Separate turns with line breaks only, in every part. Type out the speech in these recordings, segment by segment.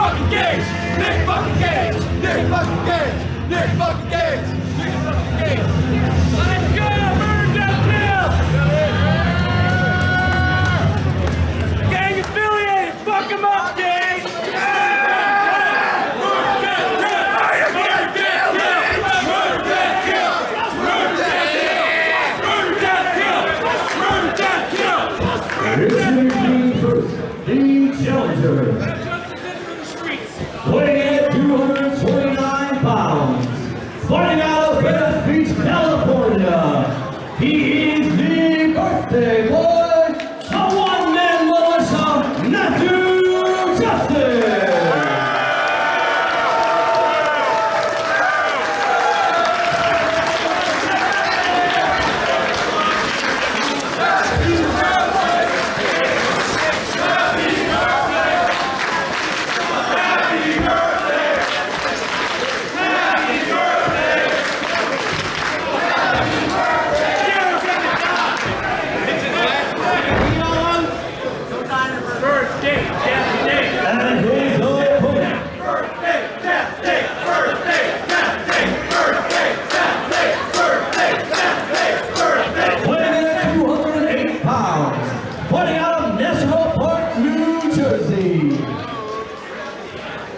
fucking Gage! Nick fucking Gage! Nick fucking Gage! Nick fucking Gage! Nick fucking Gage! Let's go! Murder Death Kill! Gang affiliated! Fuck him up, Gage!
The challenger, weighing at 229 pounds, fighting out of Venice Beach, California. He is the birthday boy, the one-man militia, Matthew Justice.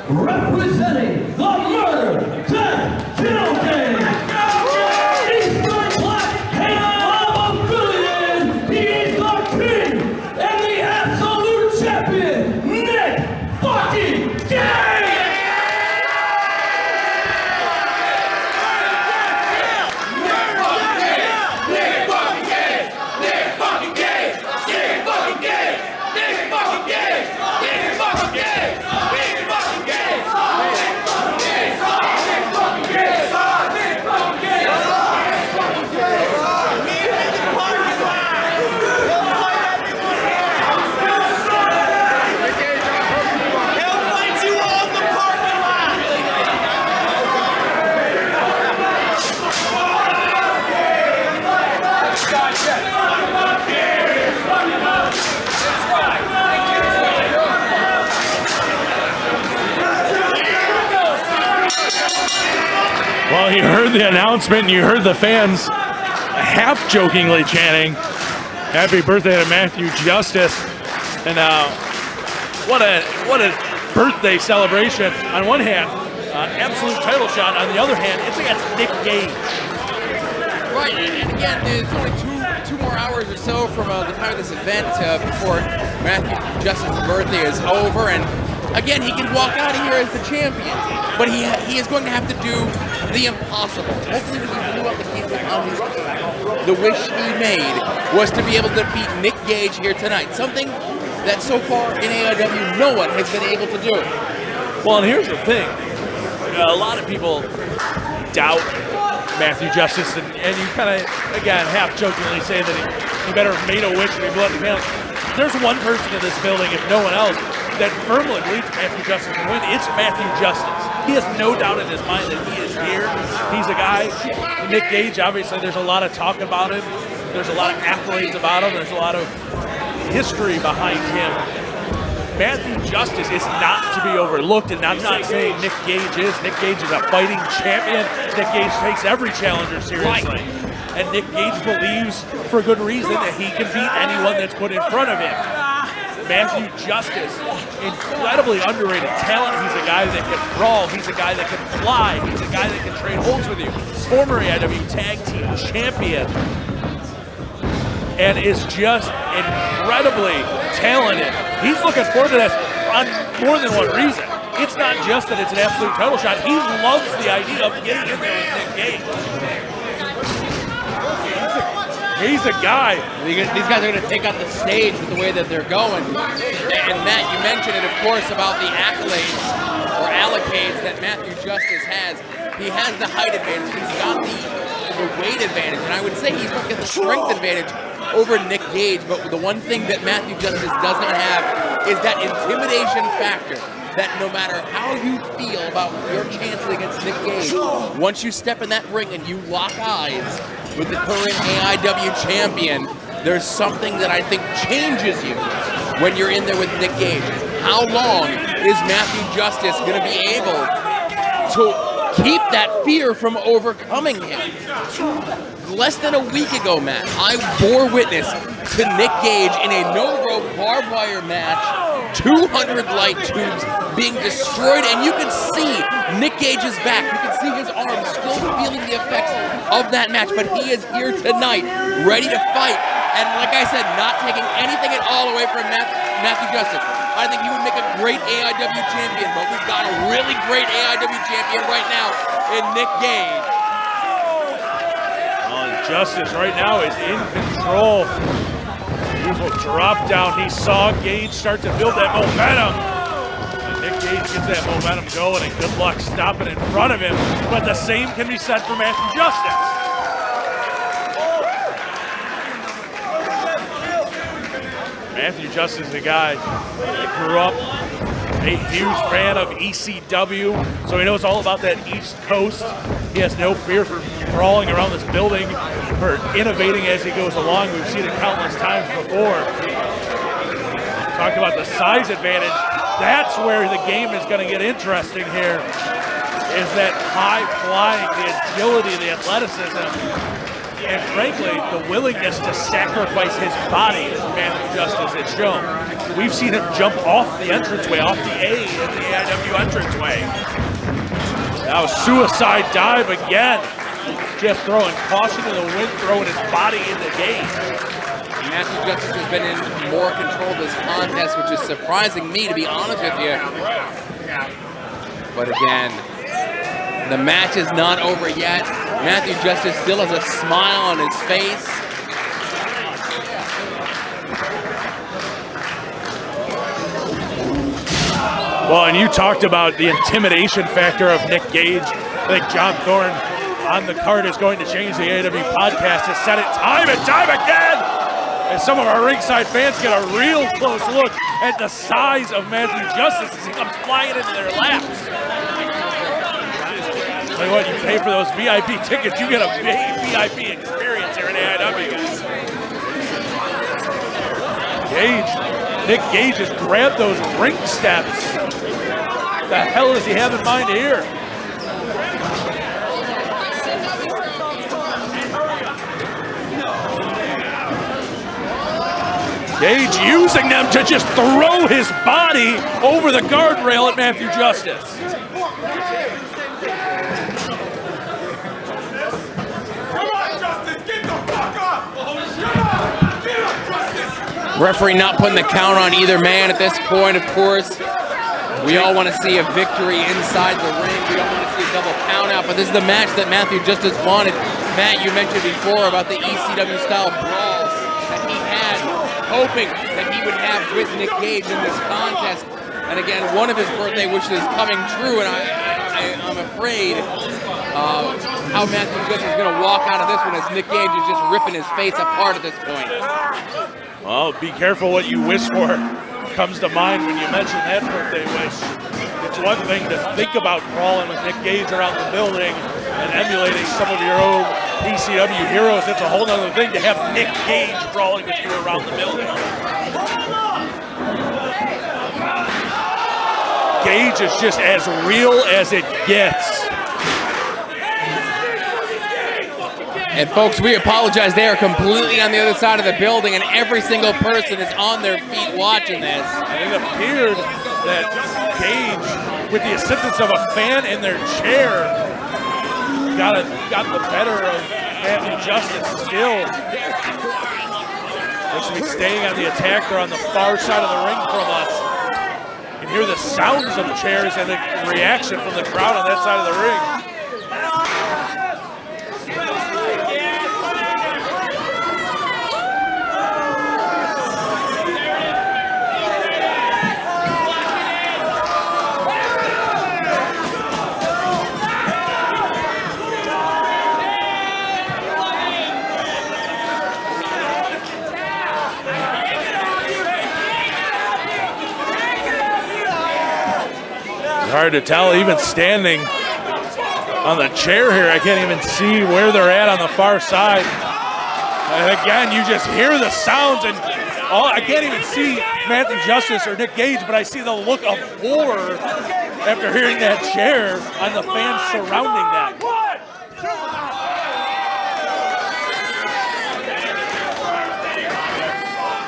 Representing the Murder, Death, Kill Gang, Eastern Black Hate Affiliate, he is the king and the absolute champion, Nick fucking Gage!
Well, you heard the announcement and you heard the fans half-jokingly chanting, "Happy birthday to Matthew Justice." And what a birthday celebration. On one hand, absolute title shot. On the other hand, it's against Nick Gage.
Right, and again, there's only two more hours or so from the time of this event before Matthew Justice's birthday is over. And again, he can walk out of here as the champion, but he is going to have to do the impossible. Hopefully when he blew up the cage on his team, the wish he made was to be able to defeat Nick Gage here tonight. Something that so far in AIW no one has been able to do.
Well, and here's the thing. A lot of people doubt Matthew Justice, and you kind of, again, half-jokingly say that he better have made a wish and he blew up the cage. There's one person in this building, if no one else, that firmly believes Matthew Justice can win. It's Matthew Justice. He has no doubt in his mind that he is here. He's a guy. Nick Gage, obviously, there's a lot of talk about him. There's a lot of accolades about him. There's a lot of history behind him. Matthew Justice is not to be overlooked, and I'm not saying Nick Gage is. Nick Gage is a fighting champion. Nick Gage takes every challenger seriously. And Nick Gage believes, for good reason, that he can beat anyone that's put in front of him. Matthew Justice, incredibly underrated talent. He's a guy that can brawl. He's a guy that can fly. He's a guy that can trade holds with you. Former AIW Tag Team Champion. And is just incredibly talented. He's looking forward to this on more than one reason. It's not just that it's an absolute title shot. He loves the idea of getting in there with Nick Gage. He's a guy.
These guys are going to take out the stage with the way that they're going. And Matt, you mentioned it, of course, about the accolades or allocades that Matthew Justice has. He has the height advantage. He's got the weight advantage. And I would say he's going to get the strength advantage over Nick Gage. But the one thing that Matthew Justice does not have is that intimidation factor. That no matter how you feel about your chances against Nick Gage, once you step in that ring and you lock eyes with the current AIW champion, there's something that I think changes you when you're in there with Nick Gage. how long is Matthew Justice going to be able to keep that fear from overcoming him? Less than a week ago, Matt, I bore witness to Nick Gage in a no-rope barbed wire match, 200 light tubes being destroyed, and you can see Nick Gage's back. You can see his arms still feeling the effects of that match, but he is here tonight, ready to fight. And like I said, not taking anything at all away from Matthew Justice. I think he would make a great AIW champion, but we've got a really great AIW champion right now in Nick Gage.
Justice right now is in control. Beautiful drop down. He saw Gage start to build that momentum. And Nick Gage gets that momentum going, and good luck stopping in front of him. But the same can be said for Matthew Justice. Matthew Justice is a guy that grew up a huge fan of ECW, so he knows all about that East Coast. He has no fear for crawling around this building, for innovating as he goes along. We've seen it countless times before. Talk about the size advantage. That's where the game is going to get interesting here, is that high flying, the agility, the athleticism, and frankly, the willingness to sacrifice his body as Matthew Justice has shown. We've seen him jump off the entranceway, off the A in the AIW entranceway. Now suicide dive again. Just throwing caution to the wind, throwing his body in the Gage.
Matthew Justice has been in more control of this contest, which is surprising me, to be honest with you. But again, the match is not over yet. Matthew Justice still has a smile on his face.
Well, and you talked about the intimidation factor of Nick Gage. I think John Thorne on the card is going to change the AEW podcast to set it time and time again. As some of our ringside fans get a real close look at the size of Matthew Justice as he comes flying into their laps. Tell you what, you pay for those VIP tickets, you get a VIP experience here in AIW. Nick Gage has grabbed those ring steps. What the hell does he have in mind here? Gage using them to just throw his body over the guardrail at Matthew Justice.
Referee not putting the count on either man at this point, of course. We all want to see a victory inside the ring. We don't want to see a double count out, but this is the match that Matthew Justice wanted. Matt, you mentioned before about the ECW style brawl that he had, hoping that he would have with Nick Gage in this contest. And again, one of his birthday wishes is coming true, and I'm afraid how Matthew Justice is going to walk out of this one as Nick Gage is just ripping his face apart at this point.
Well, be careful what you wish for. Comes to mind when you mention that birthday wish. It's one thing to think about crawling with Nick Gage around the building and emulating some of your own ECW heroes. It's a whole other thing to have Nick Gage crawling with you around the building. Gage is just as real as it gets.
And folks, we apologize. They are completely on the other side of the building, and every single person is on their feet watching this.
And it appeared that Gage, with the assistance of a fan in their chair, got the better of Matthew Justice still. They should be staying on the attack. They're on the far side of the ring from us. You can hear the sounds of chairs and the reaction from the crowd on that side of the ring. Hard to tell, even standing on the chair here, I can't even see where they're at on the far side. And again, you just hear the sounds, and I can't even see Matthew Justice or Nick Gage, but I see the look of horror after hearing that chair on the fans surrounding that.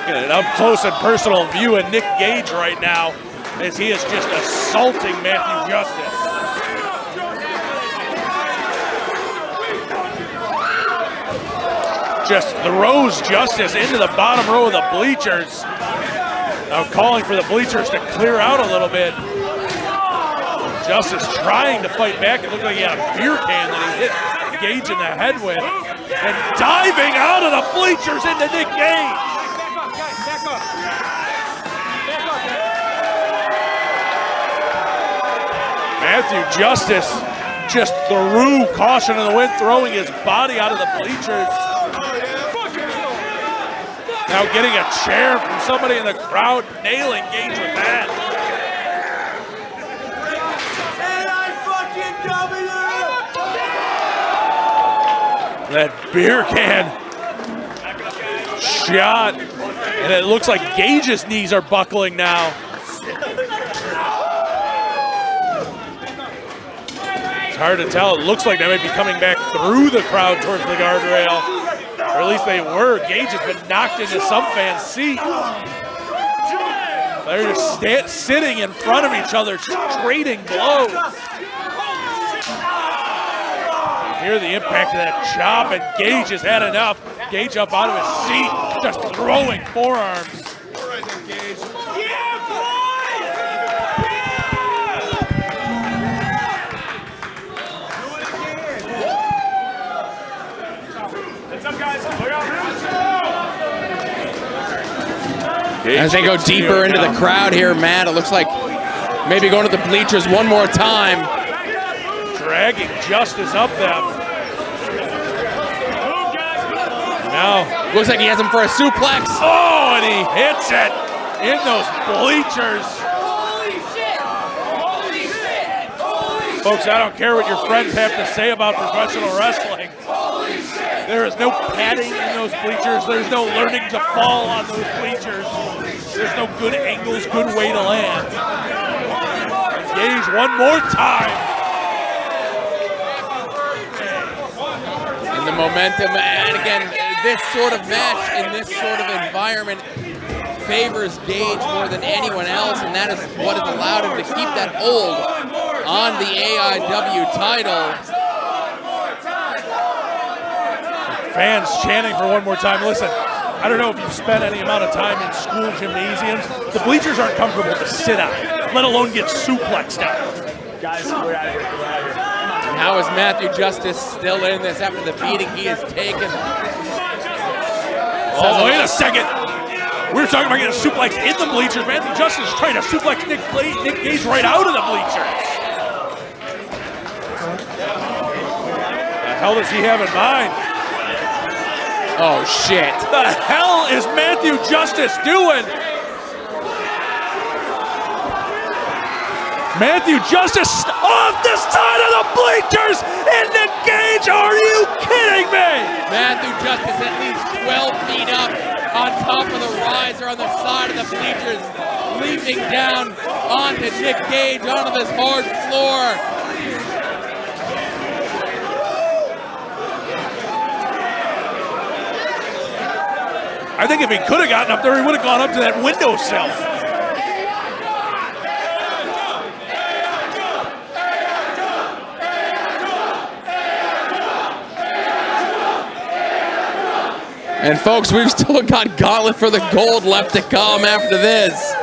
Get an up close and personal view of Nick Gage right now as he is just assaulting Matthew Justice. Just throws Justice into the bottom row of the bleachers. Now calling for the bleachers to clear out a little bit. Justice trying to fight back. It looked like he had a beer can that he hit Gage in the head with. And diving out of the bleachers into Nick Gage. Matthew Justice just threw caution in the wind, throwing his body out of the bleachers. Now getting a chair from somebody in the crowd, nailing Gage with that. That beer can shot, and it looks like Gage's knees are buckling now. It's hard to tell. It looks like they might be coming back through the crowd towards the guardrail. Or at least they were. Gage has been knocked into some fan's seat. They're just sitting in front of each other, trading blows. You hear the impact of that chop, and Gage has had enough. Gage up out of his seat, just throwing forearms.
As they go deeper into the crowd here, Matt, it looks like maybe going to the bleachers one more time.
Dragging Justice up them. Now,
looks like he has him for a suplex.
Oh, and he hits it in those bleachers.
Holy shit! Holy shit! Holy shit!
Folks, I don't care what your friends have to say about professional wrestling.
Holy shit!
There is no padding in those bleachers. There's no learning to fall on those bleachers. There's no good angles, good way to land. Gage one more time.
And the momentum, and again, this sort of match in this sort of environment favors Gage more than anyone else, and that is what has allowed him to keep that hold on the AIW title.
Fans chanting for one more time. Listen, I don't know if you've spent any amount of time in school gymnasiums. The bleachers aren't comfortable to sit on, let alone get suplexed out.
Guys, we're out of here.
And how is Matthew Justice still in this after the beating he has taken?
Oh, wait a second. We were talking about getting a suplex in the bleachers. Matthew Justice trying to suplex Nick Gage right out of the bleachers. The hell does he have in mind?
Oh, shit.
The hell is Matthew Justice doing? Matthew Justice off the side of the bleachers and Nick Gage, are you kidding me?
Matthew Justice at least 12 feet up on top of the riser on the side of the bleachers, leaping down onto Nick Gage, onto this hard floor.
I think if he could have gotten up there, he would have gone up to that windowsill.
And folks, we've still got Gauntlet for the Gold left to come after this.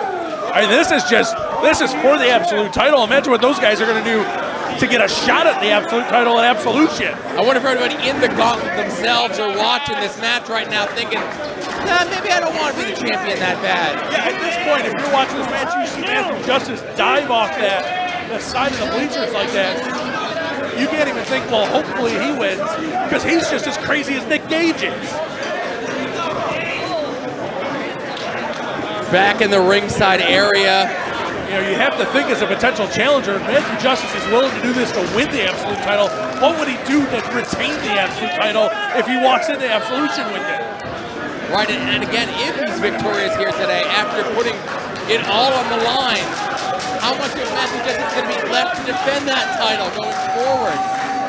I mean, this is for the Absolute title. Imagine what those guys are going to do to get a shot at the Absolute title at Absolution.
I wonder if everybody in the Gauntlet themselves are watching this match right now thinking, nah, maybe I don't want to be the champion that bad.
Yeah, at this point, if you're watching this match, you see Matthew Justice dive off the side of the bleachers like that. You can't even think, well, hopefully he wins, because he's just as crazy as Nick Gage is.
Back in the ringside area.
You know, you have to think as a potential challenger, if Matthew Justice is willing to do this to win the Absolute title, what would he do to retain the Absolute title if he walks into Absolution with it?
right? And again, if he's victorious here today, after putting it all on the line, how much of Matthew Justice is going to be left to defend that title going forward?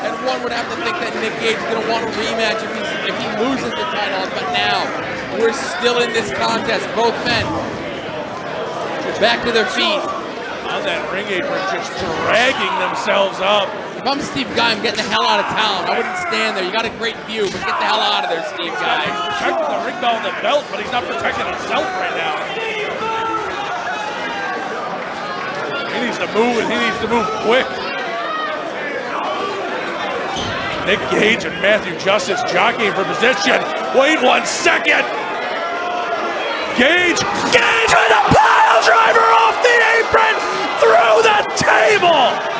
And one would have to think that Nick Gage is going to want a rematch if he loses the title. But now, we're still in this contest. Both men back to their feet.
On that ring apron, just dragging themselves up.
If I'm Steve Guy, I'm getting the hell out of town. I wouldn't stand there. You got a great view, but get the hell out of there, Steve Guy.
He's protecting the ring bell and the belt, but he's not protecting himself right now. He needs to move, and he needs to move quick. Nick Gage and Matthew Justice jockeying for position. Wait 1 second. Gage with a pile driver off the apron through the table.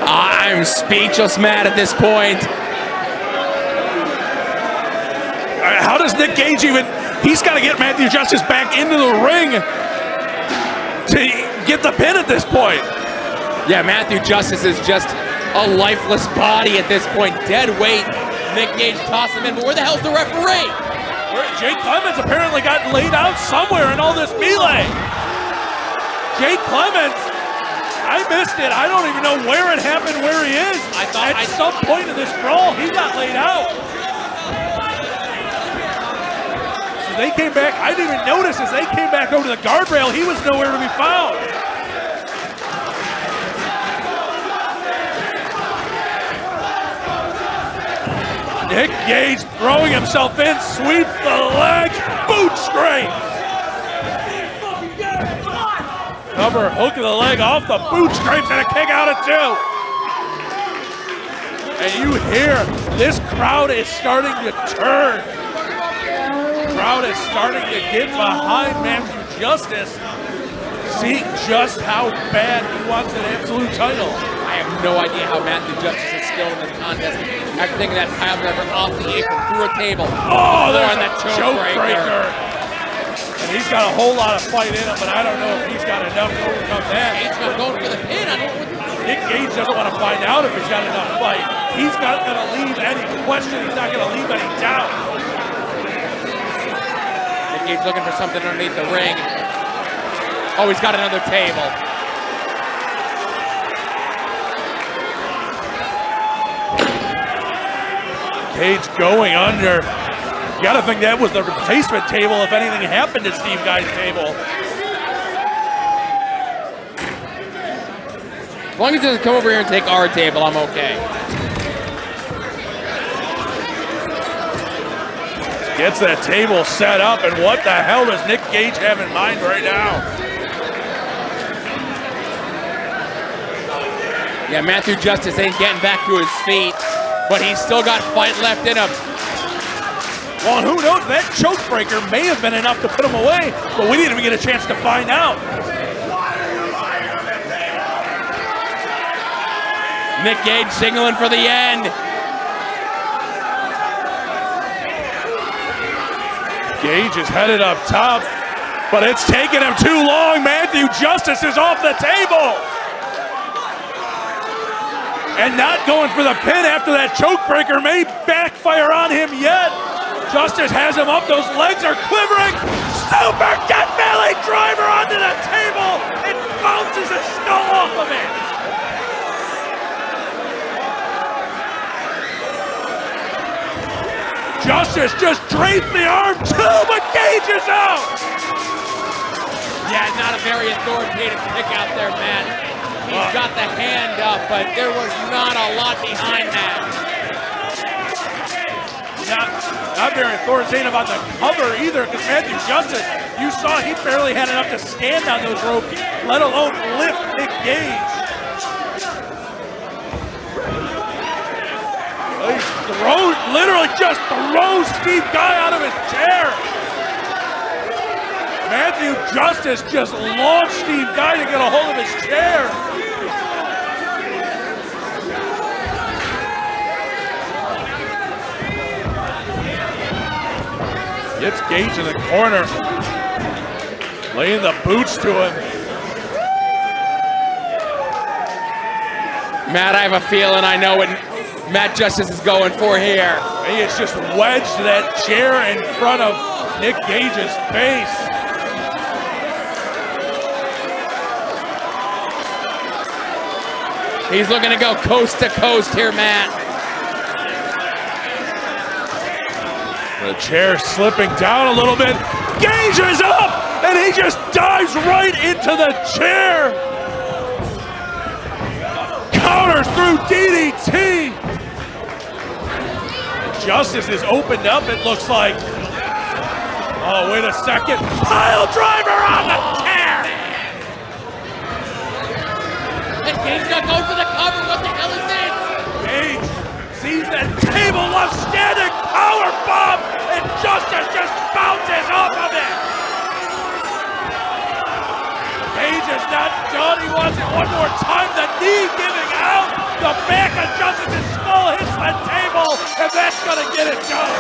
I'm speechless, Matt, at this point.
How does Nick Gage even... He's got to get Matthew Justice back into the ring to get the pin at this point.
Yeah, Matthew Justice is just a lifeless body at this point. Dead weight. Nick Gage tossed him in, but where the hell's the referee?
Jake Clemens apparently got laid out somewhere in all this melee. Jake Clemens, I missed it. I don't even know where it happened, where he is. At some point in this brawl, he got laid out. As they came back, I didn't even notice as they came back over the guardrail, he was nowhere to be found. Nick Gage throwing himself in, sweeps the leg, boot scrape. Cover, hook of the leg off the boot scrapes and a kick out at 2. And you hear this crowd is starting to turn. The crowd is starting to get behind Matthew Justice, seeing just how bad he wants an absolute title.
I have no idea how Matthew Justice is still in this contest. After taking that pile driver off the apron through a table.
Oh, there's
that
choke breaker. And he's got a whole lot of fight in him, but I don't know if he's got enough to overcome that.
Gage not going for the pin.
Nick Gage doesn't want to find out if he's got enough fight. He's not going to leave any question. He's not going to leave any doubt.
Nick Gage looking for something underneath the ring. Oh, he's got another table.
Gage going under. You got to think that was the replacement table if anything happened to Steve Guy's table.
As long as he doesn't come over here and take our table, I'm okay.
Gets that table set up, and what the hell does Nick Gage have in mind right now?
Yeah, Matthew Justice ain't getting back to his feet, but he's still got fight left in him.
Well, who knows? That choke breaker may have been enough to put him away, but we didn't even get a chance to find out.
Nick Gage signaling for the end.
Gage is headed up top, but it's taken him too long. Matthew Justice is off the table. And not going for the pin after that choke breaker may backfire on him yet. Justice has him up, those legs are quivering. Super Death Valley driver onto the table. It bounces his skull off of it. Justice just draped the arm too, but Gage is out.
Yeah, not a very authoritative pick out there, Matt. He's got the hand up, but there was not a lot behind that.
Not very authoritative on the cover either, because Matthew Justice, you saw he barely had enough to stand on those ropes, let alone lift Nick Gage. He literally just throws Steve Guy out of his chair. Matthew Justice just launched Steve Guy to get a hold of his chair. Gets Gage in the corner. Laying the boots to him.
Matt, I have a feeling I know what Matt Justice is going for here.
He has just wedged that chair in front of Nick Gage's face.
He's looking to go coast to coast here, Matt.
The chair slipping down a little bit. Gage is up, and he just dives right into the chair. Counters through DDT. Justice is opened up, it looks like. Oh, wait a second. Pile driver on the chair.
And Gage gonna go for the cover. What the hell is this?
Gage sees that table left standing power bomb, and Justice just bounces off of it. Gage is not done. He wants it one more time. The knee giving out. The back of Justice's skull hits the table, and that's going to get it done.